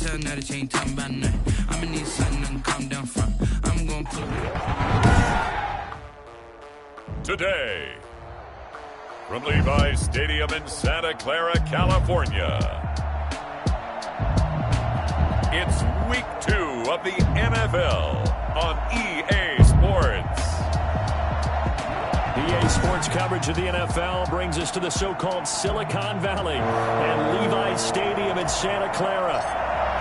tell now that you ain't talking about nothing. I'ma need something to calm down from. I'm gonna pull Today, from Levi's Stadium in Santa Clara, California, it's Week 2 of the NFL on EA Sports. EA Sports coverage of the NFL brings us to the so-called Silicon Valley and Levi's Stadium in Santa Clara.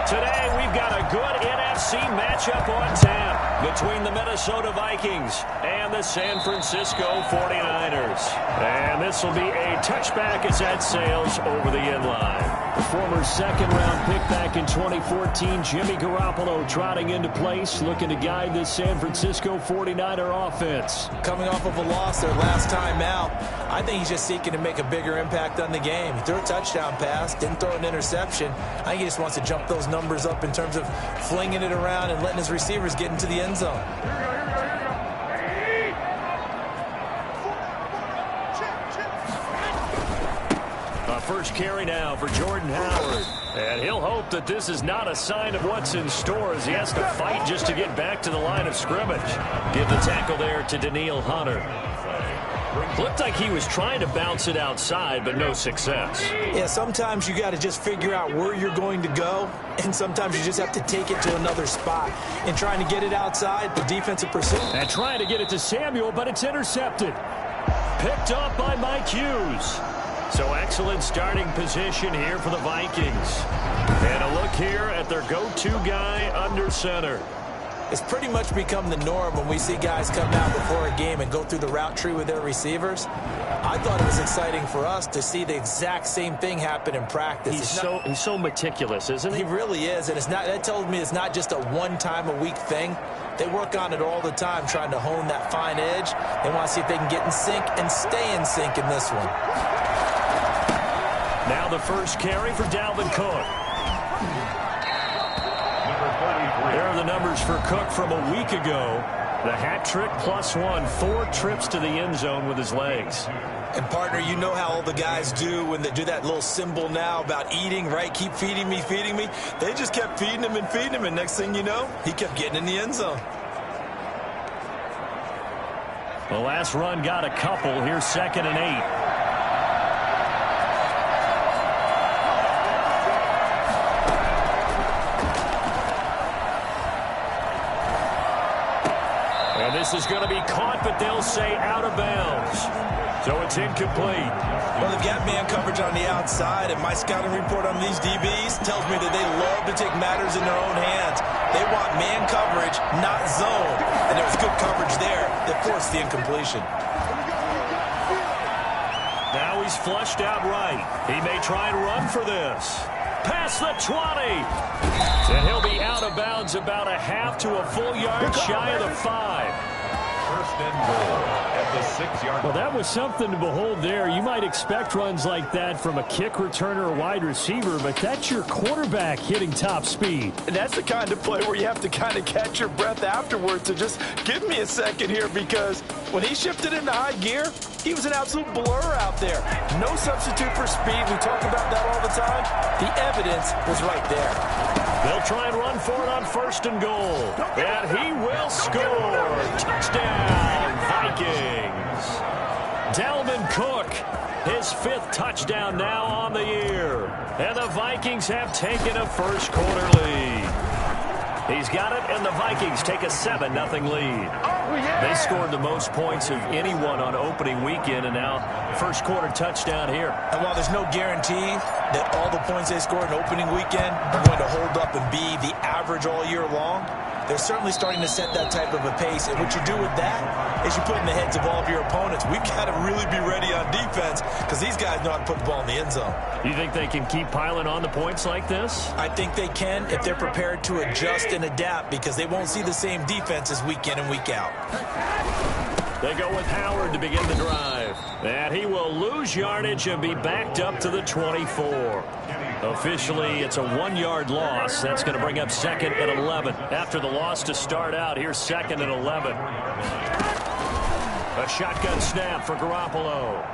Today, we've got a good NFC matchup on tap between the Minnesota Vikings and the San Francisco 49ers. And this will be a touchback as that sails over the end line. The former second-round pick back in 2014, Jimmy Garoppolo trotting into place, looking to guide this San Francisco 49er offense. Coming off of a loss their last time out, I think he's just seeking to make a bigger impact on the game. He threw a touchdown pass, didn't throw an interception. I think he just wants to jump those numbers up in terms of flinging it around and letting his receivers get into the end zone. First carry now for Jordan Howard. And he'll hope that this is not a sign of what's in store as he has to fight just to get back to the line of scrimmage. Give the tackle there to Danielle Hunter. Looked like he was trying to bounce it outside, but no success. Yeah, sometimes you got to just figure out where you're going to go, and sometimes you just have to take it to another spot. And trying to get it outside, the defensive pursuit. And trying to get it to Samuel, but it's intercepted. Picked up by Mike Hughes. So excellent starting position here for the Vikings. And a look here at their go-to guy under center. It's pretty much become the norm when we see guys come out before a game and go through the route tree with their receivers. I thought it was exciting for us to see the exact same thing happen in practice. He's so meticulous, isn't he? He really is, and that tells me it's not just a one-time-a-week thing. They work on it all the time, trying to hone that fine edge. They want to see if they can get in sync and stay in sync in this one. Now the first carry for Dalvin Cook. There are the numbers for Cook from a week ago. The hat trick +1, 4 trips to the end zone with his legs. And, partner, you know how all the guys do when they do that little symbol now about eating, right? Keep feeding me, feeding me. They just kept feeding him, and next thing you know, he kept getting in the end zone. The last run got a couple. Here's 2nd and 8. This is going to be caught, but they'll say out of bounds. So it's incomplete. Well, they've got man coverage on the outside, and my scouting report on these DBs tells me that they love to take matters in their own hands. They want man coverage, not zone. And there was good coverage there that forced the incompletion. Now he's flushed out right. He may try and run for this. Past the 20. And he'll be out of bounds about a half to a full yard shy of the 5. First and goal at the 6-yard line. Well, that was something to behold there. You might expect runs like that from a kick returner or wide receiver, but that's your quarterback hitting top speed. And that's the kind of play where you have to kind of catch your breath afterwards to just give me a second here, because when he shifted into high gear, he was an absolute blur out there. No substitute for speed. We talk about that all the time. The evidence was right there. They'll try and run for it on 1st and goal. And he will score. Touchdown, Vikings. Dalvin Cook, his 5th touchdown now on the year. And the Vikings have taken a first-quarter lead. He's got it, and the Vikings take a 7-0 lead. They scored the most points of anyone on opening weekend, and now first-quarter touchdown here. And while there's no guarantee that all the points they scored in opening weekend are going to hold up and be the average all year long, they're certainly starting to set that type of a pace. And what you do with that is you put in the heads of all of your opponents, we've got to really be ready on defense because these guys know how to put the ball in the end zone. You think they can keep piling on the points like this? I think they can if they're prepared to adjust and adapt, because they won't see the same defenses week in and week out. They go with Howard to begin the drive. And he will lose yardage and be backed up to the 24. Officially, it's a 1-yard loss. That's going to bring up 2nd and 11. After the loss to start out, here's 2nd and 11. A shotgun snap for Garoppolo.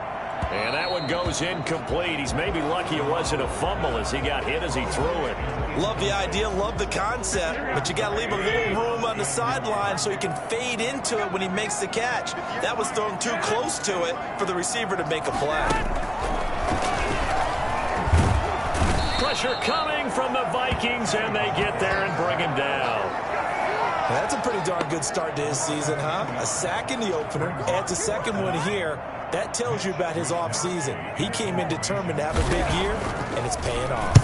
And that one goes incomplete. He's maybe lucky it wasn't a fumble as he got hit as he threw it. Love the idea, love the concept, but you got to leave a little room on the sideline so he can fade into it when he makes the catch. That was thrown too close to it for the receiver to make a play. Pressure coming from the Vikings, and they get there and bring him down. That's a pretty darn good start to his season, huh? A sack in the opener, adds a second one here. That tells you about his offseason. He came in determined to have a big year, and it's paying off.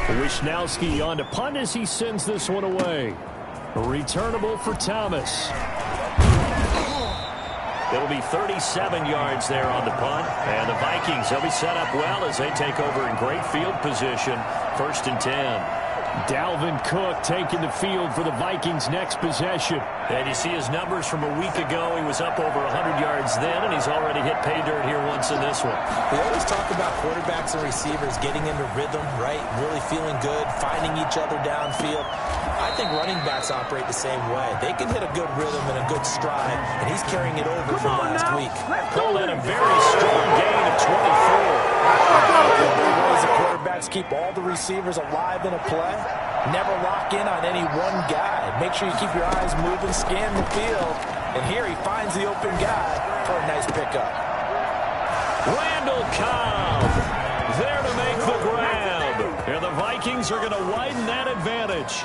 Wisnowski on to punt as he sends this one away. Returnable for Thomas. It'll be 37 yards there on the punt. And the Vikings, they'll be set up well as they take over in great field position. 1st and 10. Dalvin Cook taking the field for the Vikings' next possession. And you see his numbers from a week ago. He was up over 100 yards then, and he's already hit pay dirt here once in this one. We always talk about quarterbacks and receivers getting into rhythm, right? Really feeling good, finding each other downfield. I think running backs operate the same way. They can hit a good rhythm and a good stride, and he's carrying it over from last week. Call that a very strong gain of 24. Ways the quarterbacks keep all the receivers alive in a play. Never lock in on any one guy. Make sure you keep your eyes moving, scan the field. And here he finds the open guy for a nice pickup. Randall Cobb there to make the grab. And the Vikings are going to widen that advantage.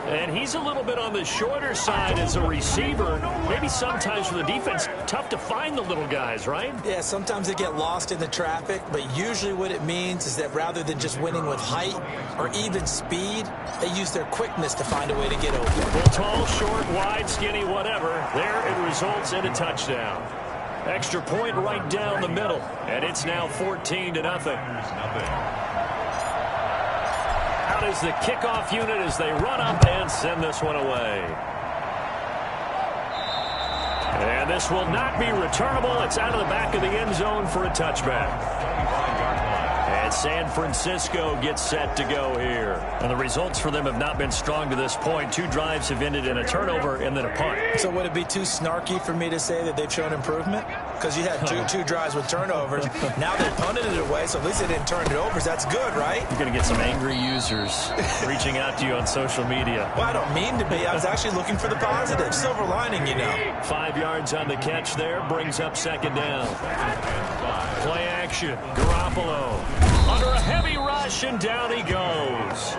And he's a little bit on the shorter side as a receiver. Maybe sometimes for the defense, tough to find the little guys, right? Yeah, sometimes they get lost in the traffic, but usually what it means is that rather than just winning with height or even speed, they use their quickness to find a way to get open. Well, tall, short, wide, skinny, whatever. There it results in a touchdown. Extra point right down the middle, and it's now 14-0. Out is the kickoff unit as they run up and send this one away. And this will not be returnable. It's out of the back of the end zone for a touchback. And San Francisco gets set to go here. And the results for them have not been strong to this point. 2 drives have ended in a turnover and then a punt. So would it be too snarky for me to say that they've shown improvement? Because you had two drives with turnovers. Now they punted it away, so at least they didn't turn it over. That's good, right? You're going to get some angry users reaching out to you on social media. Well, I don't mean to be. I was actually looking for the positive. Silver lining, you know. 5 yards on the catch there. Brings up 2nd down. Play action. Garoppolo under a heavy rush, and down he goes.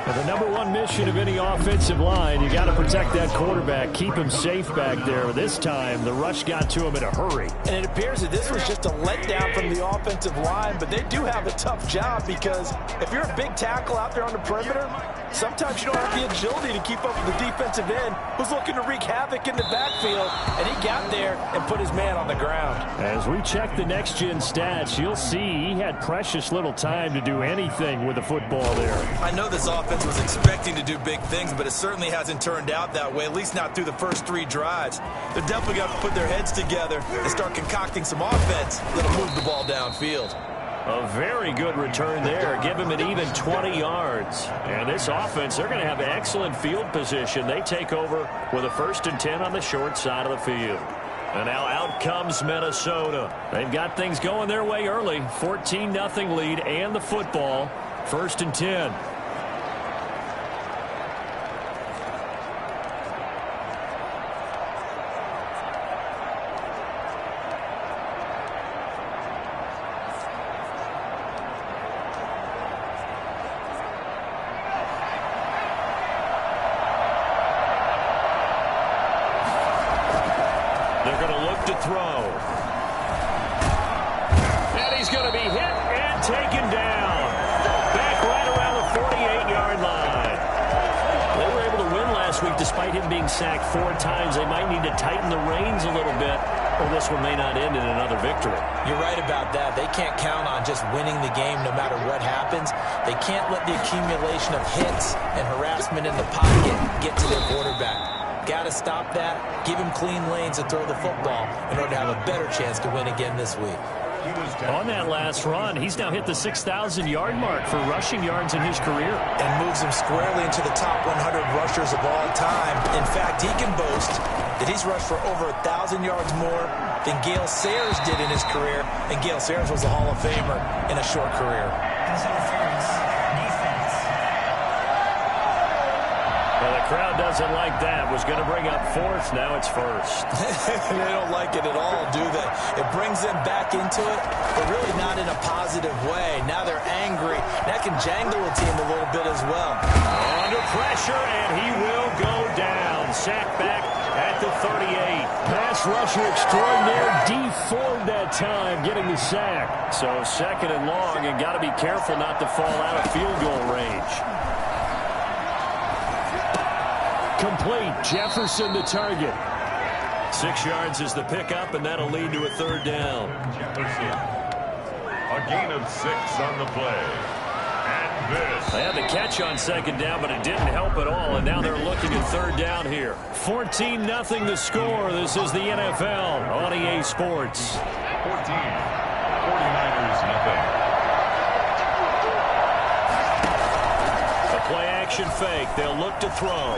The number one mission of any offensive line, you got to protect that quarterback, keep him safe back there. This time, the rush got to him in a hurry. And it appears that this was just a letdown from the offensive line, but they do have a tough job because if you're a big tackle out there on the perimeter, sometimes you don't have the agility to keep up with the defensive end who's looking to wreak havoc in the backfield, and he got there and put his man on the ground. As we check the next-gen stats, you'll see he had precious little time to do anything with the football there. I know this offense was expecting to do big things, but it certainly hasn't turned out that way, at least not through the first 3 drives. They're definitely got to put their heads together and start concocting some offense that'll move the ball downfield. A very good return there. Give him an even 20 yards. And this offense, they're going to have excellent field position. They take over with a 1st and 10 on the short side of the field. And now out comes Minnesota. They've got things going their way early. 14-0 lead and the football. 1st and 10. Throw. And he's going to be hit and taken down. Back right around the 48-yard line. They were able to win last week despite him being sacked 4 times. They might need to tighten the reins a little bit, or this one may not end in another victory. You're right about that. They can't count on just winning the game no matter what happens. They can't let the accumulation of hits and harassment in the pocket get to their quarterback. Got to stop that, give him clean lanes to throw the football in order to have a better chance to win again this week. On that last run, he's now hit the 6,000-yard mark for rushing yards in his career. And moves him squarely into the top 100 rushers of all time. In fact, he can boast that he's rushed for over 1,000 yards more than Gale Sayers did in his career. And Gale Sayers was a Hall of Famer in a short career. Pass interference, defense. crowd doesn't like that. Was going to bring up fourth. Now it's first. They don't like it at all, do they? It brings them back into it, but really not in a positive way. Now they're angry. That can jangle a team a little bit as well. Under pressure, and he will go down. Sacked back at the 38. Pass rusher extraordinaire. D Ford that time getting the sack. So second and long, and got to be careful not to fall out of field goal range. Complete. Jefferson the target. 6 yards is the pickup, and that'll lead to a third down. Jefferson. A gain of 6 on the play. And this. They had the catch on second down, but it didn't help at all, and now they're looking at third down here. 14-0 the score. This is the NFL on EA Sports. 14. 49ers nothing. A play-action fake. They'll look to throw.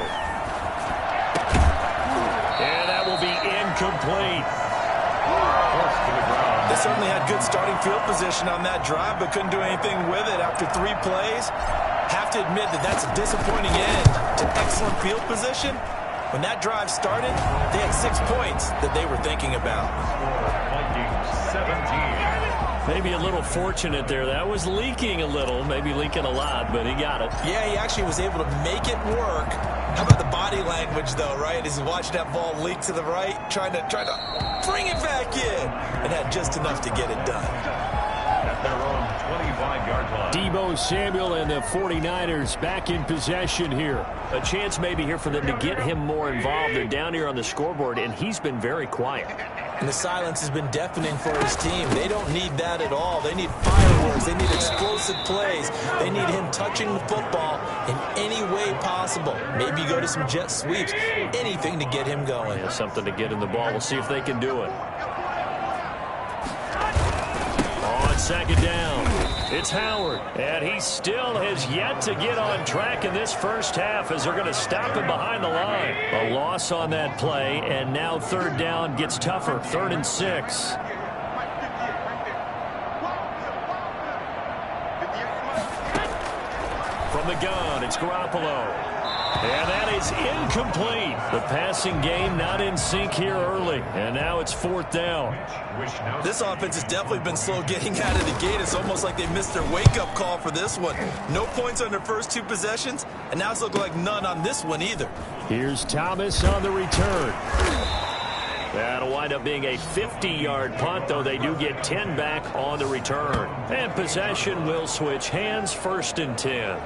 And that will be incomplete. Forced to the ground. They certainly had good starting field position on that drive, but couldn't do anything with it after 3 plays. Have to admit that that's a disappointing end to excellent field position. When that drive started, they had 6 points that they were thinking about. Vikings 17. Maybe a little fortunate there. That was leaking a little, maybe leaking a lot, but he got it. Yeah, he actually was able to make it work. How about the body language, though, right? As he watched that ball leak to the right, trying to bring it back in, and had just enough to get it done. At their own 25-yard line. Deebo Samuel and the 49ers back in possession here. A chance maybe here for them to get him more involved. They're down here on the scoreboard, and he's been very quiet. And the silence has been deafening for his team. They don't need that at all. They need fireworks. They need explosive plays. They need him touching the football in any way possible. Maybe go to some jet sweeps. Anything to get him going. Yeah, something to get in the ball. We'll see if they can do it. On second down, it's Howard. And he still has yet to get on track in this first half as they're going to stop him behind the line. A loss on that play, and now third down gets tougher. 3rd and 6. From the gun, it's Garoppolo. And that is incomplete. The passing game not in sync here early. And now it's 4th down. This offense has definitely been slow getting out of the gate. It's almost like they missed their wake-up call for this one. No points on their first 2 possessions, and now it's looking like none on this one either. Here's Thomas on the return. That'll wind up being a 50-yard punt, though they do get 10 back on the return. And possession will switch hands, 1st and 10.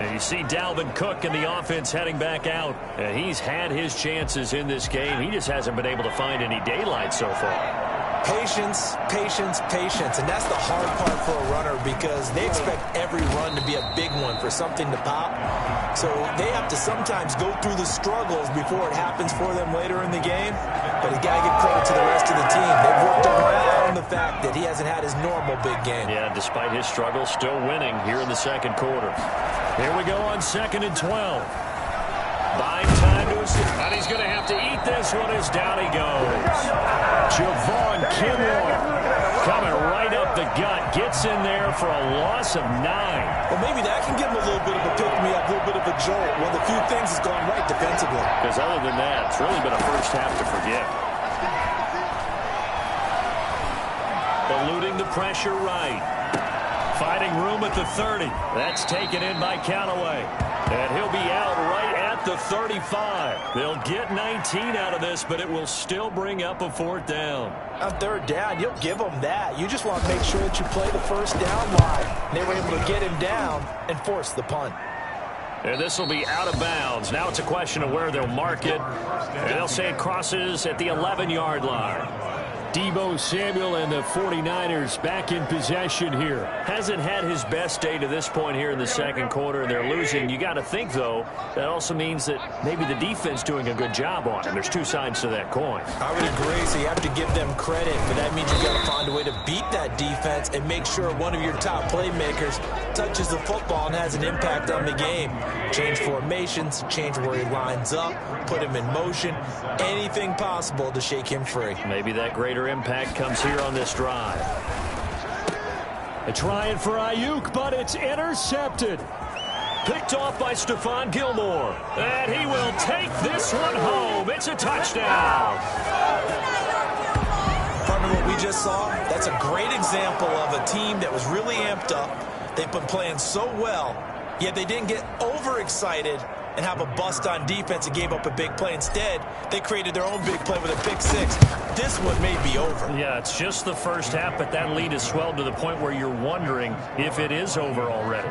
And you see Dalvin Cook in the offense heading back out. And he's had his chances in this game. He just hasn't been able to find any daylight so far. Patience, patience, patience. And that's the hard part for a runner because they expect every run to be a big one for something to pop. So they have to sometimes go through the struggles before it happens for them later in the game. But you got to give credit to the rest of the team. They've worked around the fact that he hasn't had his normal big game. Yeah, despite his struggles, still winning here in the second quarter. Here we go on 2nd and 12. Buying time to his... And he's going to have to eat this one as down he goes. Javon Kinlaw coming right up the gut. Gets in there for a loss of 9. Well, maybe that can give him a little bit of a pick-me-up, a little bit of a jolt. One of the few things has gone right defensively. Because other than that, it's really been a first half to forget. Eluding the pressure right. Finding room at the 30. That's taken in by Callaway. And he'll be out right at the 35. They'll get 19 out of this, but it will still bring up a 4th down. On 3rd down, you'll give them that. You just want to make sure that you play the first down line. They were able to get him down and force the punt. And this will be out of bounds. Now it's a question of where they'll mark it. And they'll say it crosses at the 11-yard line. Deebo Samuel and the 49ers back in possession here. Hasn't had his best day to this point here in the second quarter, and they're losing. You got to think, though, that also means that maybe the defense doing a good job on him. There's 2 sides to that coin. I would agree, so you have to give them credit, but that means you've got to find a way to beat that defense and make sure one of your top playmakers touches the football and has an impact on the game. Change formations, change where he lines up, put him in motion, anything possible to shake him free. Maybe that greater impact comes here on this drive. A try for Ayuk, but it's intercepted. Picked off by Stephon Gilmore. And he will take this one home. It's a touchdown. Partner, what we just saw, that's a great example of a team that was really amped up. They've been playing so well, yet they didn't get overexcited and have a bust on defense and gave up a big play. Instead, they created their own big play with a pick six. This one may be over. Yeah, it's just the first half, but that lead has swelled to the point where you're wondering if it is over already.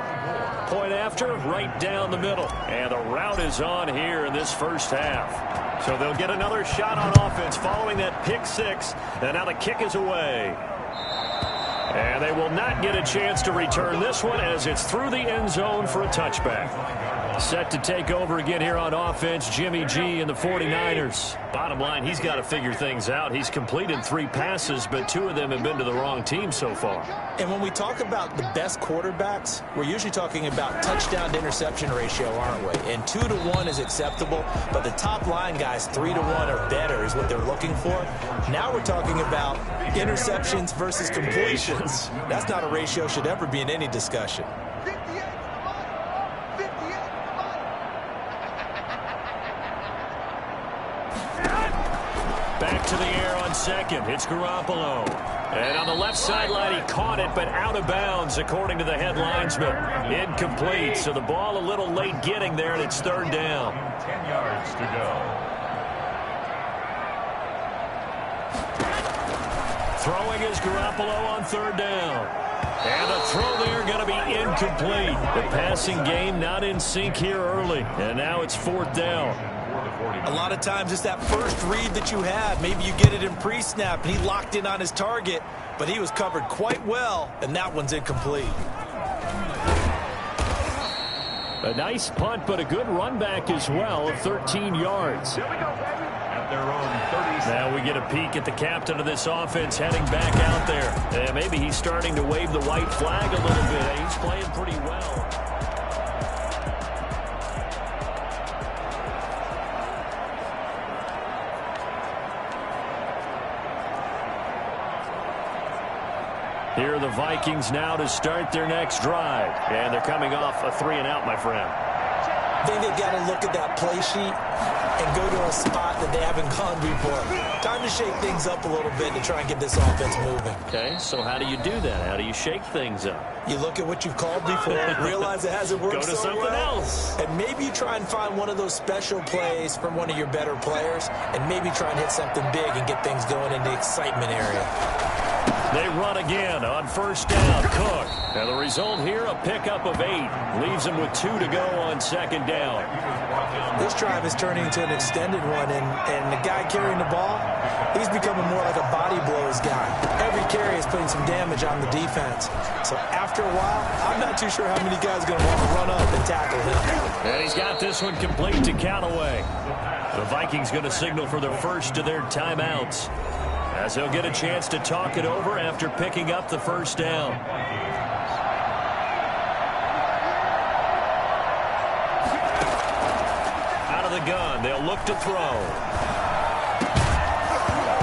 Point after, right down the middle. And the route is on here in this first half. So they'll get another shot on offense following that pick six. And now the kick is away. And they will not get a chance to return this one as it's through the end zone for a touchback. Set to take over again here on offense, Jimmy G and the 49ers. Bottom line, he's got to figure things out. He's completed 3 passes, but 2 of them have been to the wrong team so far. And when we talk about the best quarterbacks, we're usually talking about touchdown to interception ratio, aren't we? And 2 to 1 is acceptable, but the top line guys, 3 to 1 or better is what they're looking for. Now we're talking about interceptions versus completions. That's not a ratio should ever be in any discussion. Back to the air on second. It's Garoppolo. And on the left sideline, he caught it, but out of bounds, according to the head linesman. Incomplete, so the ball a little late getting there, and it's 3rd down. 10 yards to go. Throwing is Garoppolo on 3rd down. And the throw there going to be incomplete. The passing game not in sync here early. And now it's 4th down. A lot of times it's that first read that you have. Maybe you get it in pre-snap, and he locked in on his target, but he was covered quite well, and that one's incomplete. A nice punt, but a good run back as well of 13 yards. At their own 30. Now we get a peek at the captain of this offense heading back out there. And maybe he's starting to wave the white flag a little bit. He's playing pretty well. Here are the Vikings now to start their next drive. And they're coming off a 3-and-out, my friend. I think they've got to look at that play sheet and go to a spot that they haven't gone before. Time to shake things up a little bit to try and get this offense moving. Okay, so how do you do that? How do you shake things up? You look at what you've called before, realize it hasn't worked Go to so something well, else. and maybe you try and find one of those special plays from one of your better players, and maybe try and hit something big and get things going in the excitement area. They run again on 1st down. Cook. And the result here, a pickup of 8. Leaves them with 2 to go on 2nd down. This drive is turning into an extended one, and the guy carrying the ball, he's becoming more like a body blows guy. Every carry is putting some damage on the defense. So after a while, I'm not too sure how many guys are going to want to run up and tackle him. And he's got this one complete to Callaway. The Vikings going to signal for the first of their timeouts, as he'll get a chance to talk it over after picking up the 1st down. Out of the gun, they'll look to throw.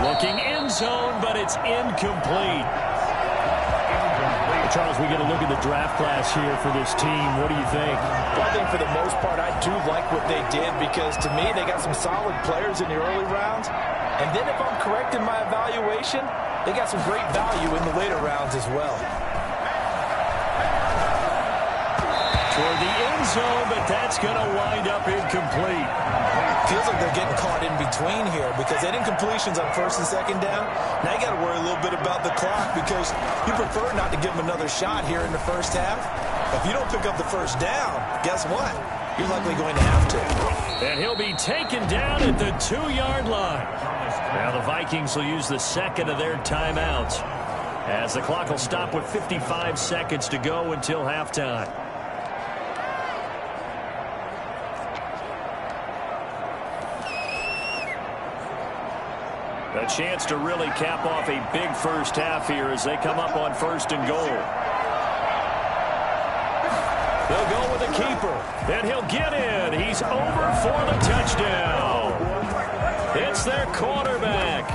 Looking end zone, but it's incomplete. Charles, we get a look at the draft class here for this team. What do you think? Well, I think for the most part, I do like what they did because, to me, they got some solid players in the early rounds. And then if I'm correct in my evaluation, they got some great value in the later rounds as well. Toward the end zone, but that's going to wind up incomplete. Feels like they're getting caught in between here because they didn't completions on 1st and 2nd down. Now you got to worry a little bit about the clock because you prefer not to give them another shot here in the first half. If you don't pick up the 1st down, guess what? You're likely going to have to. And he'll be taken down at the 2-yard line. Now the Vikings will use the 2nd of their timeouts, as the clock will stop with 55 seconds to go until halftime. A chance to really cap off a big first half here as they come up on 1st and goal. They'll go with the keeper, and he'll get in. He's over for the touchdown. It's their quarterback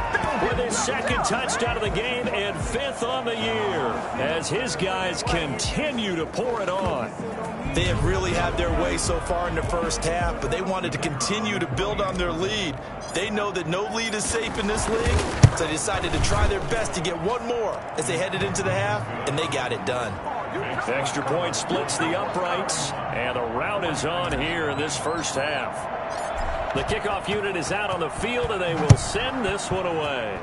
with his 2nd touchdown of the game and 5th on the year as his guys continue to pour it on. They have really had their way so far in the first half, but they wanted to continue to build on their lead. They know that no lead is safe in this league, so they decided to try their best to get one more as they headed into the half, and they got it done. Extra point splits the uprights, and a rout is on here in this first half. The kickoff unit is out on the field, and they will send this one away.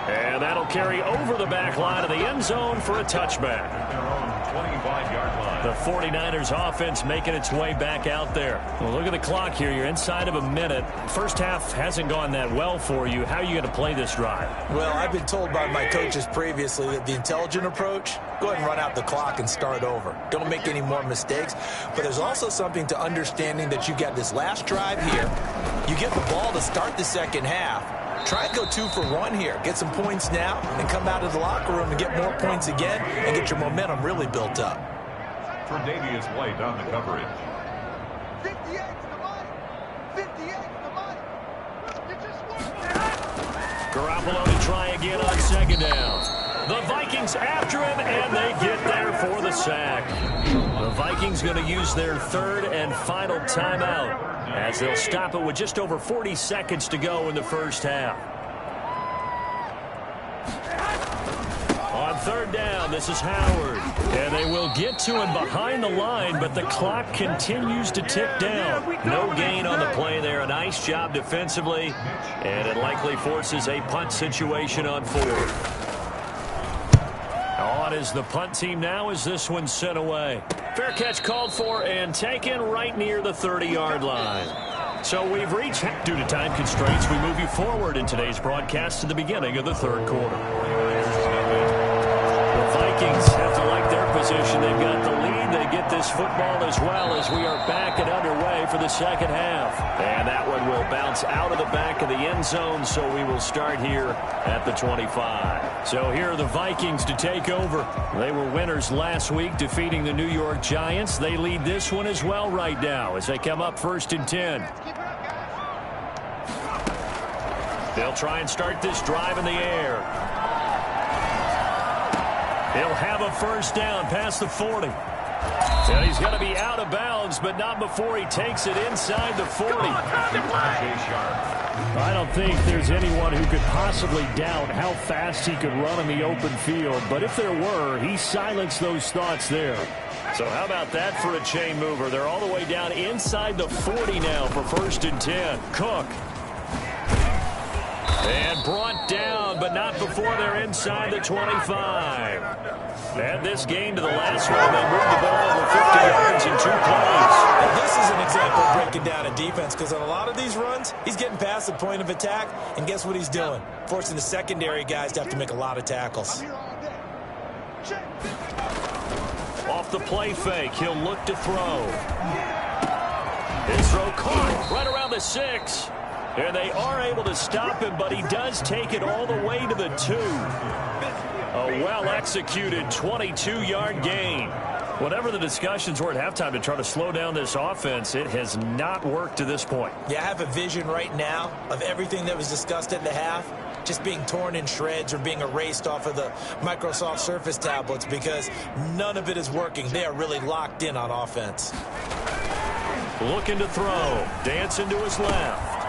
And that'll carry over the back line of the end zone for a touchback. The 49ers offense making its way back out there. Well, look at the clock here. You're inside of a minute. First half hasn't gone that well for you. How are you going to play this drive? Well, I've been told by my coaches previously that the intelligent approach, go ahead and run out the clock and start over. Don't make any more mistakes. But there's also something to understanding that you got this last drive here. You get the ball to start the second half. Try and go 2 for 1 here. Get some points now and come out of the locker room and get more points again and get your momentum really built up. Tre'Davious White on the coverage. 58 to the money. 58 to the money. You just Garoppolo to try again on second down. The Vikings after him, and they get there for the sack. The Vikings going to use their third and final timeout as they'll stop it with just over 40 seconds to go in the first half. On third down, this is Howard. And they will get to him behind the line, but the clock continues to tick down. No gain on the play there. A nice job defensively, and it likely forces a punt situation on fourth. On is the punt team now as this one's sent away. Fair catch called for and taken right near the 30-yard line. So we've reached, due to time constraints, we move you forward in today's broadcast to the beginning of the third quarter. The Vikings have to like their position. They've got the lead. They get this football as well as we are back and underway for the second half. And that one will bounce out of the back of the end zone, so we will start here at the 25. So here are the Vikings to take over. They were winners last week, defeating the New York Giants. They lead this one as well right now as they come up 1st and 10. They'll try and start this drive in the air. He'll have a first down past the 40. And he's going to be out of bounds, but not before he takes it inside the 40. I don't think there's anyone who could possibly doubt how fast he could run in the open field. But if there were, he silenced those thoughts there. So how about that for a chain mover? They're all the way down inside the 40 now for 1st and 10. Cook. And brought down, but not before they're inside the 25. And this game to the last one, they moved the ball over 50 yards in 2 plays. And this is an example of breaking down a defense, because on a lot of these runs, he's getting past the point of attack, and guess what he's doing? Forcing the secondary guys to have to make a lot of tackles. Off the play fake, he'll look to throw. His throw caught right around the 6. And they are able to stop him, but he does take it all the way to the 2. A well-executed 22-yard gain. Whatever the discussions were at halftime to try to slow down this offense, it has not worked to this point. Yeah, I have a vision right now of everything that was discussed at the half just being torn in shreds or being erased off of the Microsoft Surface tablets, because none of it is working. They are really locked in on offense. Looking to throw. Dancing to his left.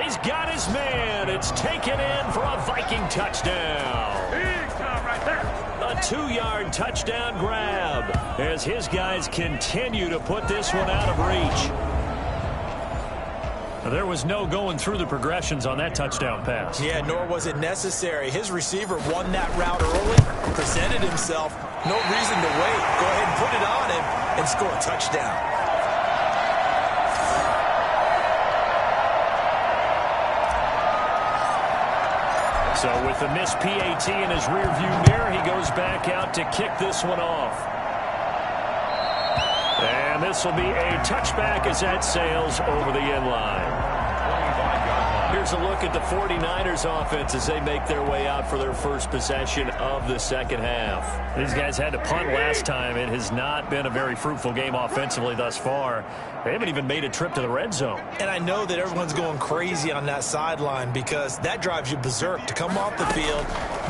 He's got his man. It's taken in for a Viking touchdown. Big time right there. A 2-yard touchdown grab as his guys continue to put this one out of reach. There was no going through the progressions on that touchdown pass. Yeah, nor was it necessary. His receiver won that route early, presented himself. No reason to wait. Go ahead and put it on him and score a touchdown. So with the missed PAT in his rearview mirror, he goes back out to kick this one off. And this will be a touchback as that sails over the end line. Here's a look at the 49ers offense as they make their way out for their first possession of the second half. These guys had to punt last time. It has not been a very fruitful game offensively thus far. They haven't even made a trip to the red zone. And I know that everyone's going crazy on that sideline because that drives you berserk to come off the field,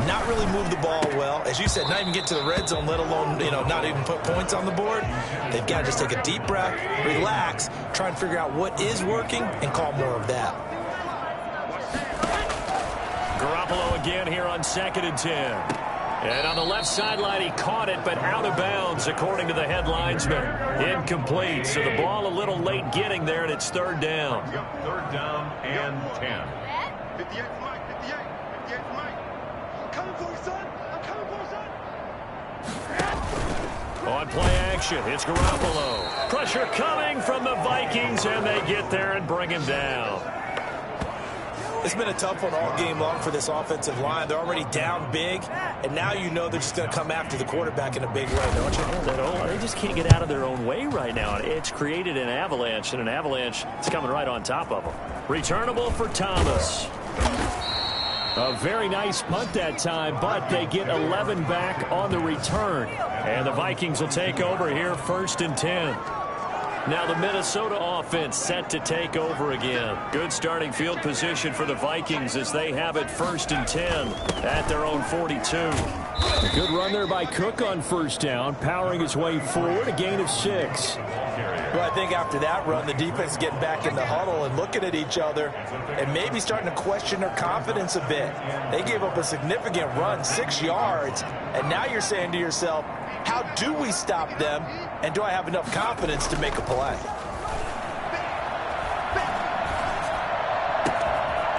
not really move the ball well. As you said, not even get to the red zone, let alone, not even put points on the board. They've got to just take a deep breath, relax, try and figure out what is working and call more of that. Garoppolo again here on 2nd and 10. And on the left sideline, he caught it, but out of bounds, according to the head linesman. Incomplete, so the ball a little late getting there, and it's 3rd down. Third down and 10. 58 for Mike, 58. 58 for Mike. I'm coming for you, son. I'm coming for you, son. On play action, it's Garoppolo. Pressure coming from the Vikings, and they get there and bring him down. It's been a tough one all game long for this offensive line. They're already down big, and now you know they're just going to come after the quarterback in a big way, don't you? They just can't get out of their own way right now. It's created an avalanche, and an avalanche is coming right on top of them. Returnable for Thomas. A very nice punt that time, but they get 11 back on the return. And the Vikings will take over here 1st and 10. Now the Minnesota offense set to take over again. Good starting field position for the Vikings as they have it 1st and 10 at their own 42. A good run there by Cook on 1st down, powering his way forward, a gain of 6. Well, I think after that run, the defense is getting back in the huddle and looking at each other and maybe starting to question their confidence a bit. They gave up a significant run, 6 yards, and now you're saying to yourself, how do we stop them, and do I have enough confidence to make a play?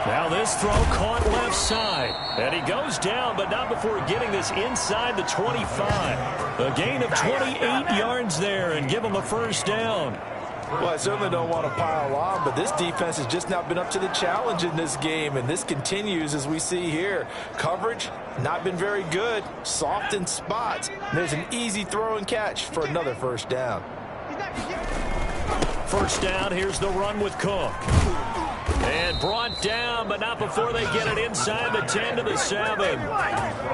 Now this throw caught left side. And he goes down, but not before getting this inside the 25. A gain of 28 yards there and give him a 1st down. Well, I certainly don't want to pile on, but this defense has just not been up to the challenge in this game, and this continues as we see here. Coverage, not been very good, soft in spots. There's an easy throw and catch for another 1st down. 1st down, here's the run with Cook. And brought down, but not before they get it inside the 10 to the 7.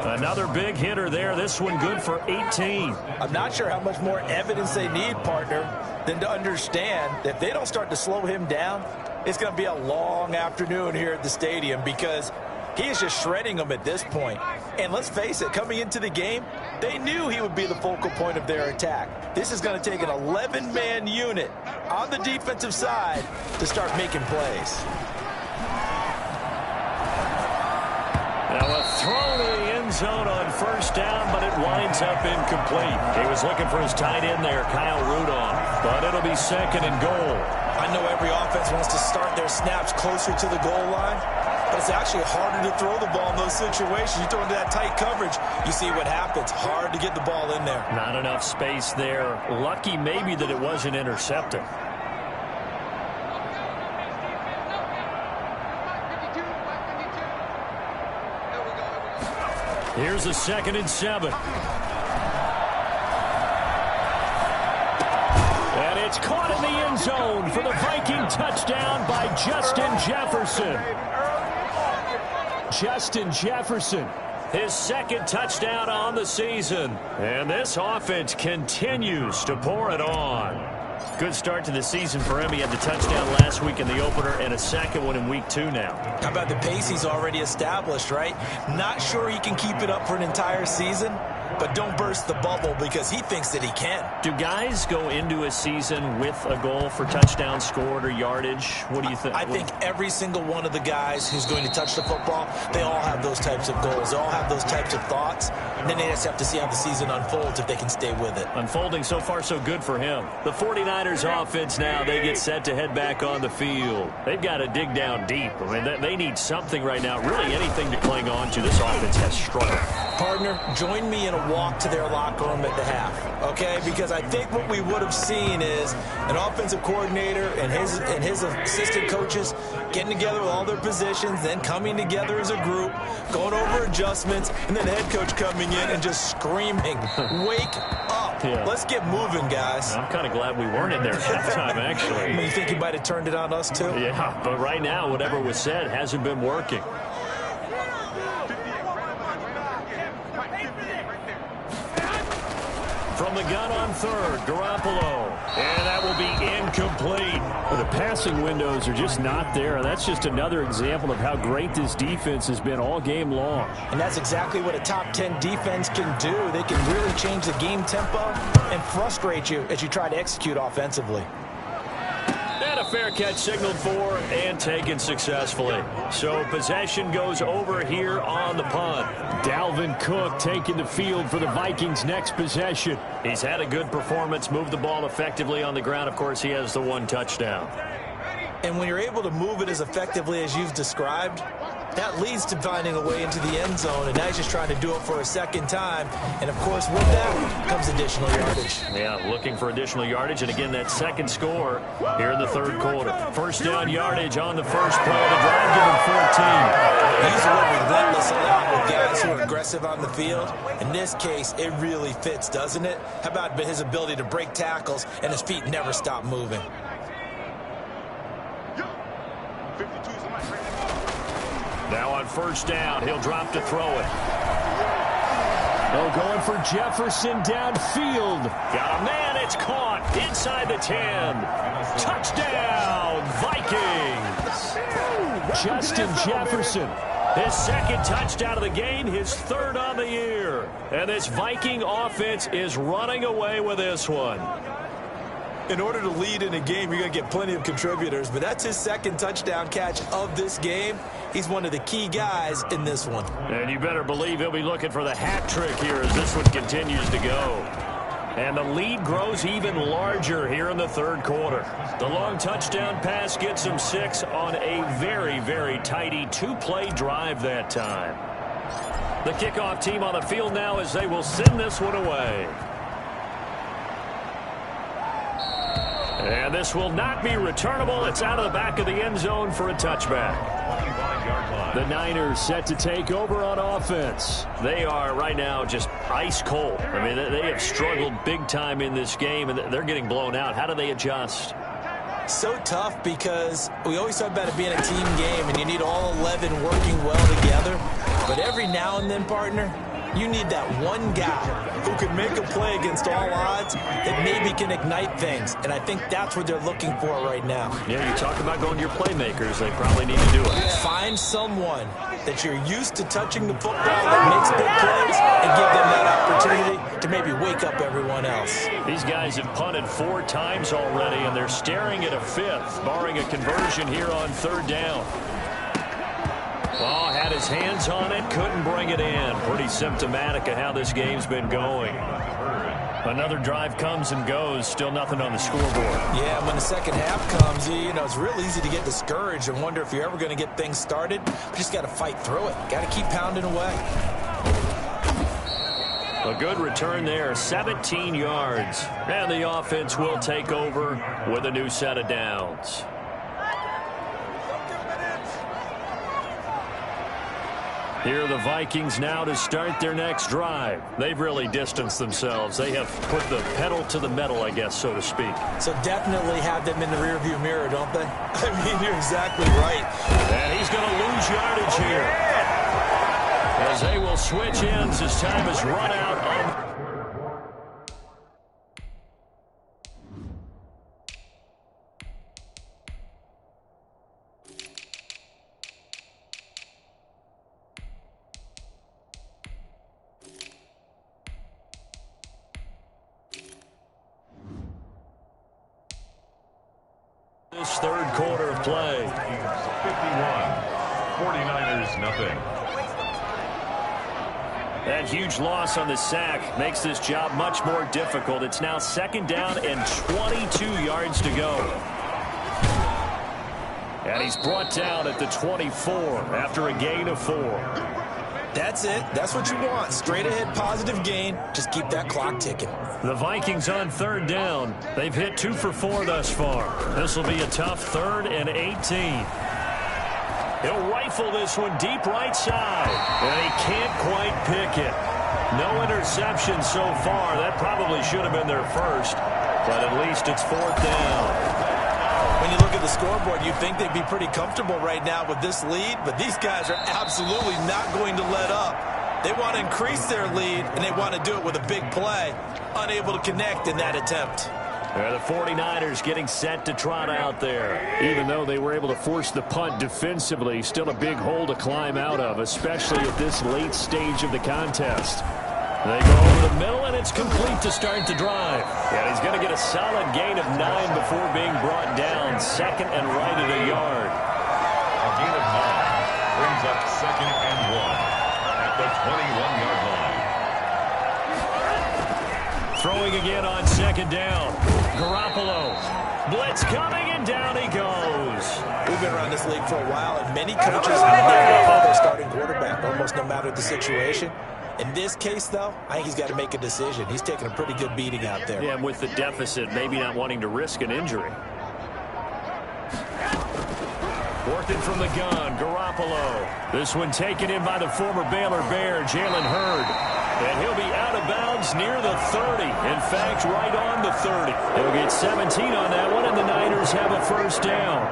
Another big hitter there. This one good for 18. I'm not sure how much more evidence they need, partner, than to understand that if they don't start to slow him down, it's going to be a long afternoon here at the stadium because he is just shredding them at this point. And let's face it, coming into the game, they knew he would be the focal point of their attack. This is going to take an 11-man unit on the defensive side to start making plays. Now a throw to the end zone on 1st down, but it winds up incomplete. He was looking for his tight end there, Kyle Rudolph, but it'll be 2nd and goal. I know every offense wants to start their snaps closer to the goal line, but it's actually harder to throw the ball in those situations. You throw into that tight coverage, you see what happens. Hard to get the ball in there. Not enough space there. Lucky maybe that it wasn't intercepted. Here's a 2nd and 7. And it's caught in the end zone for the Viking touchdown by Justin Jefferson. Justin Jefferson, his 2nd touchdown on the season. And this offense continues to pour it on. Good start to the season for him. He had the touchdown last week in the opener and a 2nd one in week 2 now. How about the pace he's already established, right? Not sure he can keep it up for an entire season, but don't burst the bubble because he thinks that he can. Do guys go into a season with a goal for touchdowns scored or yardage? What do you think? I think every single one of the guys who's going to touch the football, they all have those types of goals. They all have those types of thoughts. And then they just have to see how the season unfolds if they can stay with it. Unfolding so far so good for him. The 49ers offense now, they get set to head back on the field. They've got to dig down deep. I mean, they need something right now, really anything to cling on to. This offense has struggled. Partner, join me in a walk to their locker room at the half, okay? Because I think what we would have seen is an offensive coordinator and his assistant coaches getting together with all their positions, then coming together as a group, going over adjustments, and then the head coach coming in and just screaming, wake up. Yeah. Let's get moving, guys. I'm kind of glad we weren't in there at halftime, actually. You think he might have turned it on us, too? Yeah, but right now, whatever was said hasn't been working. From the gun on third, Garoppolo. And that will be incomplete. Well, the passing windows are just not there. That's just another example of how great this defense has been all game long. And that's exactly what a top 10 defense can do. They can really change the game tempo and frustrate you as you try to execute offensively. And a fair catch signaled for and taken successfully. So possession goes over here on the punt. Dalvin Cook taking the field for the Vikings' next possession. He's had a good performance, moved the ball effectively on the ground. Of course, he has the one touchdown. And when you're able to move it as effectively as you've described, that leads to finding a way into the end zone, and now he's just trying to do it for a second time. And, of course, with that comes additional yardage. Yeah, looking for additional yardage, and again, that second score here in the third quarter. First down yardage on the first play of the drive, give him 14. He's working relentless a lot with guys who are aggressive on the field. In this case, it really fits, doesn't it? How about his ability to break tackles and his feet never stop moving? Now on first down, he'll drop to throw it. Oh, going for Jefferson downfield. Got a man, it's caught inside the 10. Touchdown, Vikings. Justin Jefferson. His second touchdown of the game, his third on the year. And this Viking offense is running away with this one. In order to lead in a game, you're going to get plenty of contributors, but that's his second touchdown catch of this game. He's one of the key guys in this one. And you better believe he'll be looking for the hat trick here as this one continues to go. And the lead grows even larger here in the third quarter. The long touchdown pass gets him 6 on a very, very tidy two-play drive that time. The kickoff team on the field now as they will send this one away. And this will not be returnable. It's out of the back of the end zone for a touchback. The Niners set to take over on offense. They are right now just ice cold. I mean, they have struggled big time in this game, and they're getting blown out. How do they adjust? So tough because we always talk about it being a team game, and you need all 11 working well together. But every now and then, partner, you need that one guy who can make a play against all odds that maybe can ignite things. And I think that's what they're looking for right now. Yeah, you talk about going to your playmakers. They probably need to do it. Find someone that you're used to touching the football that makes big plays and give them that opportunity to maybe wake up everyone else. These guys have punted 4 times already, and they're staring at a 5th, barring a conversion here on third down. Oh, had his hands on it, couldn't bring it in. Pretty symptomatic of how this game's been going. Another drive comes and goes, still nothing on the scoreboard. Yeah, when the second half comes, you know, it's real easy to get discouraged and wonder if you're ever going to get things started. You just got to fight through it. Got to keep pounding away. A good return there, 17 yards. And the offense will take over with a new set of downs. Here are the Vikings now to start their next drive. They've really distanced themselves. They have put the pedal to the metal, I guess, so to speak. So definitely have them in the rearview mirror, don't they? I mean, you're exactly right. And he's going to lose yardage here. As they will switch ends as time is run out on... this third quarter of play. 51, 49ers nothing. That huge loss on the sack makes this job much more difficult. It's now second down and 22 yards to go. And he's brought down at the 24 after a gain of 4. That's it. That's what you want. Straight ahead positive gain. Just keep that clock ticking. The Vikings on third down. They've hit 2 for 4 thus far. This will be a tough 3rd and 18. He'll rifle this one deep right side. And he can't quite pick it. No interceptions so far. That probably should have been their first, but at least it's 4th down. When you look at the scoreboard, you'd think they'd be pretty comfortable right now with this lead, but these guys are absolutely not going to let up. They want to increase their lead, and they want to do it with a big play. Unable to connect in that attempt. The 49ers getting set to trot out there. Even though they were able to force the punt defensively, still a big hole to climb out of, especially at this late stage of the contest. They go over the middle, and it's complete to start the drive. And he's going to get a solid gain of 9 before being brought down. 2nd and right at a yard. A gain of 9 brings up 2nd and 1 at the 21-yard line. Throwing again on 2nd down. Garoppolo. Blitz coming, and down he goes. We've been around this league for a while, and many coaches never call their starting quarterback, almost no matter the situation. In this case, though, I think he's got to make a decision. He's taking a pretty good beating out there. Yeah, and with the deficit, maybe not wanting to risk an injury. Working from the gun, Garoppolo. This one taken in by the former Baylor Bear, Jalen Hurd. And he'll be out of bounds near the 30. In fact, right on the 30. He'll get 17 on that one, and the Niners have a 1st down.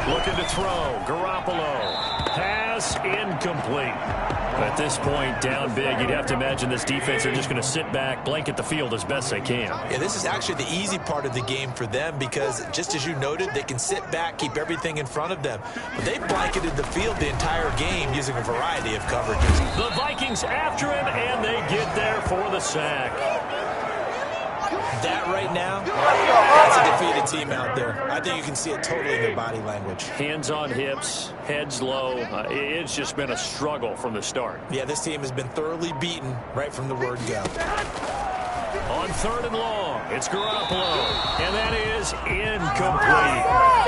Looking to throw, Garoppolo. Pass incomplete. At this point, down big, you'd have to imagine this defense are just going to sit back, blanket the field as best they can. Yeah, this is actually the easy part of the game for them because, just as you noted, they can sit back, keep everything in front of them. But they blanketed the field the entire game using a variety of coverages. The Vikings after him, and they get there for the sack. That right now, that's a defeated team out there. I think you can see it totally in their body language. Hands on hips, heads low. It's just been a struggle from the start. Yeah, this team has been thoroughly beaten right from the word go. On 3rd and long, it's Garoppolo, and that is incomplete.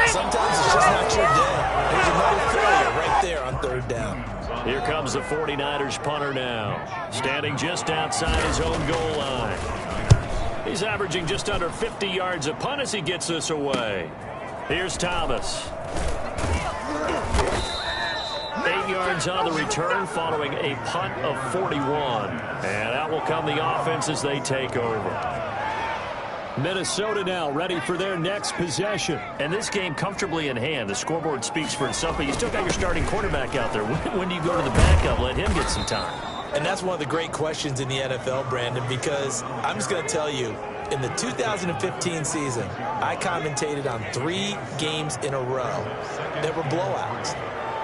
Sometimes it's just not your day. There's another failure right there on 3rd down. Here comes the 49ers punter now, standing just outside his own goal line. He's averaging just under 50 yards a punt as he gets this away. Here's Thomas. 8 yards on the return following a punt of 41. And out will come the offense as they take over. Minnesota now ready for their next possession. And this game comfortably in hand. The scoreboard speaks for itself, but you still got your starting quarterback out there. When do you go to the backup? Let him get some time. And that's one of the great questions in the NFL, Brandon, because I'm just going to tell you, in the 2015 season, I commentated on 3 games in a row that were blowouts.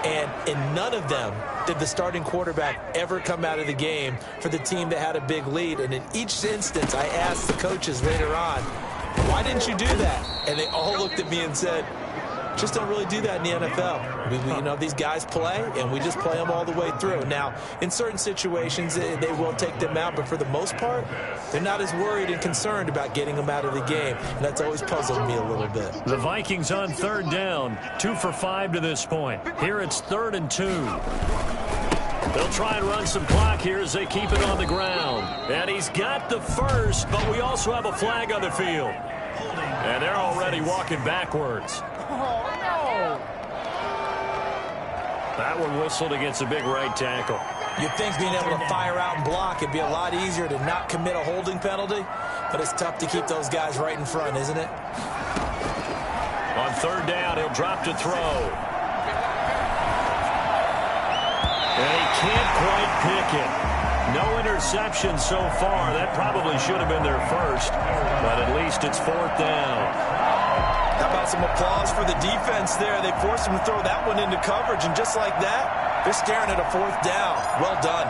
And in none of them did the starting quarterback ever come out of the game for the team that had a big lead. And in each instance, I asked the coaches later on, why didn't you do that? And they all looked at me and said, just don't really do that in the NFL. You know, these guys play, and we just play them all the way through. Now, in certain situations, they will take them out, but for the most part, they're not as worried and concerned about getting them out of the game, and that's always puzzled me a little bit. The Vikings on 3rd down, 2 for 5 to this point. Here it's 3rd and 2. They'll try and run some clock here as they keep it on the ground. And he's got the first, but we also have a flag on the field. And they're already walking backwards. That one whistled against a big right tackle. You'd think being able to fire out and block it'd be a lot easier to not commit a holding penalty, but it's tough to keep those guys right in front, isn't it? On 3rd down, he'll drop to throw. And he can't quite pick it. No interception so far. That probably should have been their first, but at least it's 4th down. How about some applause for the defense there? They forced him to throw that one into coverage, and just like that, they're staring at a 4th down. Well done.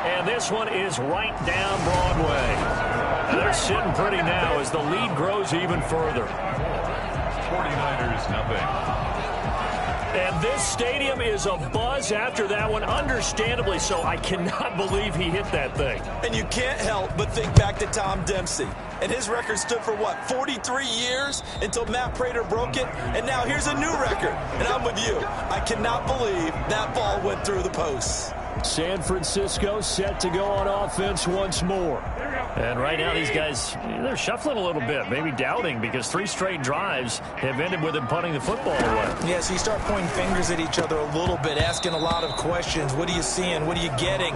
And this one is right down Broadway. And they're sitting pretty now as the lead grows even further. 49ers nothing. And this stadium is abuzz after that one, understandably so. I cannot believe he hit that thing. And you can't help but think back to Tom Dempsey. And his record stood for, what, 43 years until Matt Prater broke it? And now here's a new record. And I'm with you. I cannot believe that ball went through the posts. San Francisco set to go on offense once more. And right now these guys, they're shuffling a little bit, maybe doubting, because 3 straight drives have ended with them punting the football away. Yeah, so you start pointing fingers at each other a little bit, asking a lot of questions. What are you seeing? What are you getting?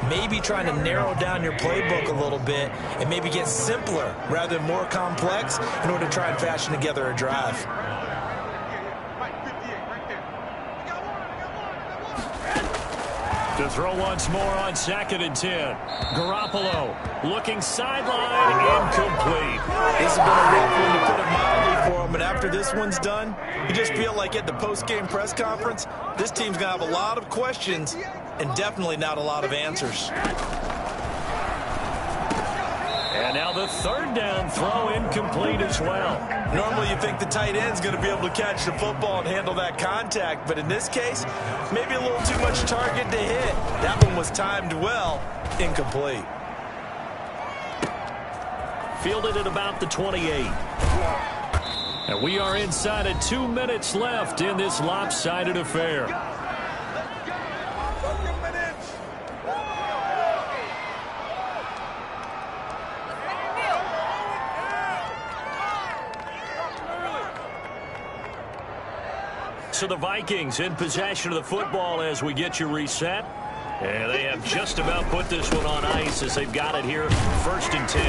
Maybe trying to narrow down your playbook a little bit and maybe get simpler rather than more complex in order to try and fashion together a drive. To throw once more on 2nd and 10. Garoppolo looking sideline, incomplete. This has been a rough one, to put it mildly, for him. And after this one's done, you just feel like at the post-game press conference, this team's going to have a lot of questions and definitely not a lot of answers. And now the 3rd down throw, incomplete as well. Normally you think the tight end's going to be able to catch the football and handle that contact, but in this case, maybe a little too much target to hit. That one was timed well, incomplete. Fielded at about the 28. And we are inside of 2 minutes left in this lopsided affair. So the Vikings in possession of the football as we get you reset. And they have just about put this one on ice as they've got it here, 1st and 10.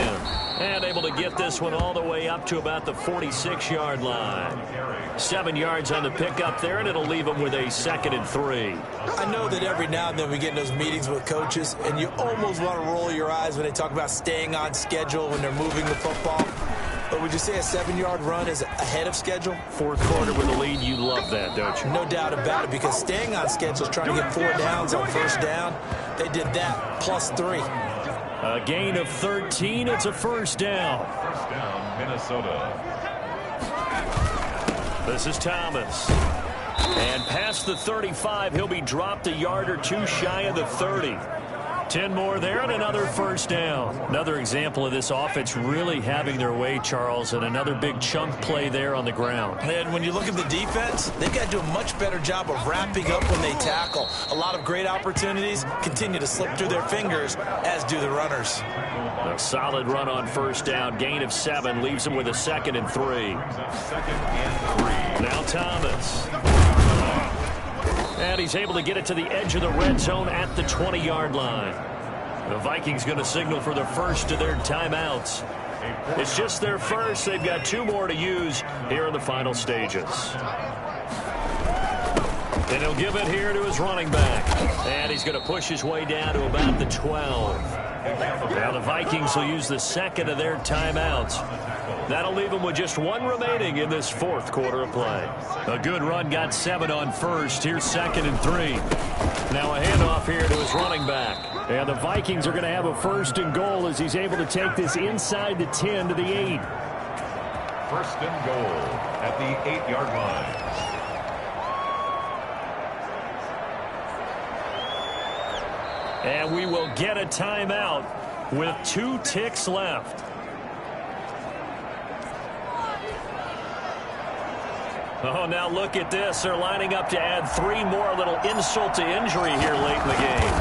And able to get this one all the way up to about the 46-yard line. 7 yards on the pickup there, and it'll leave them with a 2nd and 3. I know that every now and then we get in those meetings with coaches, and you almost want to roll your eyes when they talk about staying on schedule when they're moving the football. But would you say a 7-yard run is ahead of schedule? 4th quarter with a lead, you love that, don't you? No doubt about it, because staying on schedule is trying to get 4 downs on 1st down. They did that, plus 3. A gain of 13, it's a 1st down. 1st down, Minnesota. This is Thomas. And past the 35, he'll be dropped a yard or 2 shy of the 30. 10 more there and another 1st down. Another example of this offense really having their way, Charles, and another big chunk play there on the ground. And when you look at the defense, they've got to do a much better job of wrapping up when they tackle. A lot of great opportunities continue to slip through their fingers, as do the runners. A solid run on 1st down. Gain of 7 leaves them with a 2nd and 3. 2nd and 3. Now Thomas. And he's able to get it to the edge of the red zone at the 20-yard line. The Vikings going to signal for the first of their timeouts. It's just their first. They've got 2 more to use here in the final stages. And he'll give it here to his running back. And he's going to push his way down to about the 12. Now the Vikings will use the 2nd of their timeouts. That'll leave them with just 1 remaining in this 4th quarter of play. A good run, got 7 on 1st. Here's 2nd and 3. Now a handoff here to his running back. And the Vikings are going to have a 1st and goal as he's able to take this inside the 10 to the 8. 1st and goal at the 8-yard line. And we will get a timeout with 2 ticks left. Oh, now look at this. They're lining up to add 3 more. A little insult to injury here late in the game.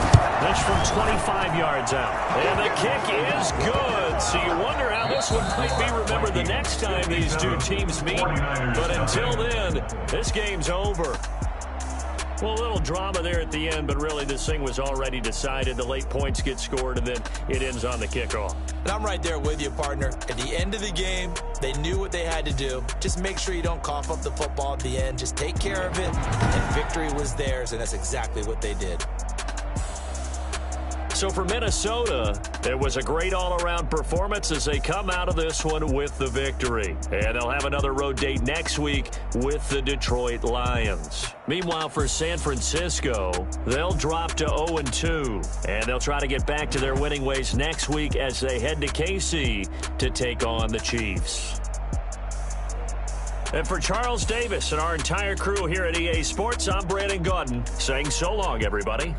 That's from 25 yards out. And the kick is good. So you wonder how this one might be remembered the next time these 2 teams meet. But until then, this game's over. Well, a little drama there at the end, but really this thing was already decided. The late points get scored, and then it ends on the kickoff. And I'm right there with you, partner. At the end of the game, they knew what they had to do. Just make sure you don't cough up the football at the end. Just take care of it, and victory was theirs, and that's exactly what they did. So for Minnesota, it was a great all-around performance as they come out of this one with the victory. And they'll have another road date next week with the Detroit Lions. Meanwhile, for San Francisco, they'll drop to 0-2. And they'll try to get back to their winning ways next week as they head to KC to take on the Chiefs. And for Charles Davis and our entire crew here at EA Sports, I'm Brandon Gaudin saying so long, everybody.